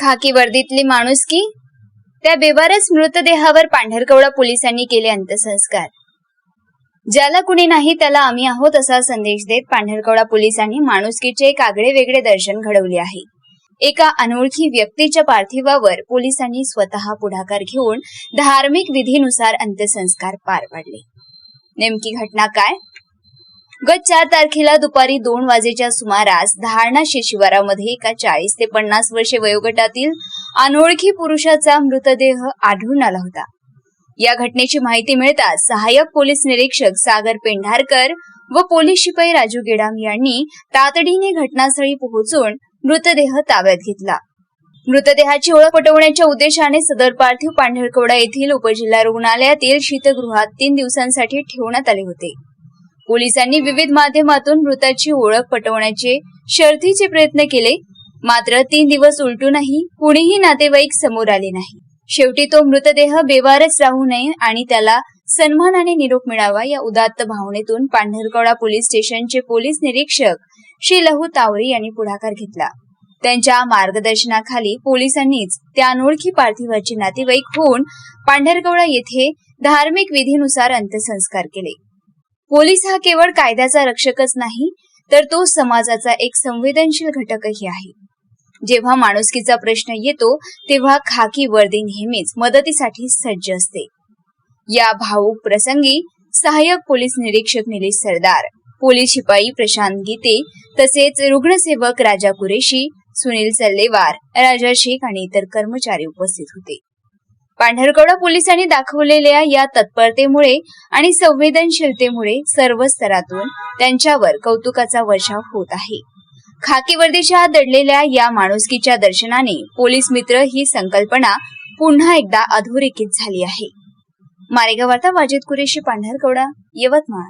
खाकी वर्दीतली माणुसकी, त्या बेवारस मृतदेहावर पांढरकवडा पोलिसांनी केले अंत्यसंस्कार। ज्याला कुणी नाही त्याला आम्ही आहोत असा संदेश देत पांढरकवडा पोलिसांनी माणुसकीचे एक आगळे वेगळे दर्शन घडवले आहे। एका अनोळखी व्यक्तीच्या पार्थिवावर पोलिसांनी स्वतः पुढाकार घेऊन धार्मिक विधीनुसार अंत्यसंस्कार पार पाडले। नेमकी घटना काय? गत 4 तारखेला दुपारी 2 वाजेच्या सुमारास धारणा शिशिवारामध्ये एका 40 ते 50 वर्षे वयोगटातील अनोळखी पुरुषाचा मृतदेह आढळून आला होता। या घटनेची माहिती मिळताच सहाय्यक पोलीस निरीक्षक सागर पेंढारकर व पोलीस शिपाई राजू गेडाम यांनी तातडीने घटनास्थळी पोहोचून मृतदेह ताब्यात घेतला। मृतदेहाची ओळख पटवण्याच्या उद्देशाने सदर पार्थिव पांढरकवडा येथील उपजिल्हा रुग्णालयातील शीतगृहात 3 दिवसांसाठी ठेवण्यात आले होते। पोलिसांनी विविध माध्यमातून मृताची ओळख पटवण्याचे शर्थीचे प्रयत्न केले, मात्र 3 दिवस उलटूनही कुणीही नातेवाईक समोर आले नाही। शेवटी तो मृतदेह बेवारस राहू नये आणि त्याला सन्मानाने निरोप मिळावा या उदात्त भावनेतून पांढरकवडा पोलीस स्टेशनचे पोलीस निरीक्षक श्री लहू तावरे यांनी पुढाकार घेतला। त्यांच्या मार्गदर्शनाखाली पोलिसांनीच त्या अनोळखी पार्थिवाचे नातेवाईक होऊन पांढरकवडा येथे धार्मिक विधीनुसार अंत्यसंस्कार केले। पोलीस हा केवळ कायद्याचा रक्षकच नाही, तर तो समाजाचा एक संवेदनशील घटकही आहे। जेव्हा माणुसकीचा प्रश्न येतो तेव्हा खाकी वर्दी नेहमीच मदतीसाठी सज्ज असते। या भावुक प्रसंगी सहाय्यक पोलीस निरीक्षक निलेश सरदार, पोलीस शिपाई प्रशांत गीते तसेच रुग्णसेवक राजा कुरेशी, सुनील सल्लेवार, राजा शेख आणि इतर कर्मचारी उपस्थित होते। पांढरकवडा पोलिसांनी दाखवलेल्या या तत्परतेमुळे आणि संवेदनशीलतेमुळे सर्व स्तरातून त्यांच्यावर कौतुकाचा वर्षाव होत आहे। खाकी वर्दीच्या दडलेल्या या माणुसकीच्या दर्शनाने पोलीस मित्र ही संकल्पना पुन्हा एकदा अधोरेखित झाली आहे। मारेगाव वार्ता वाजिद कुरेशी, पांढरकवडा, यवतमाळ।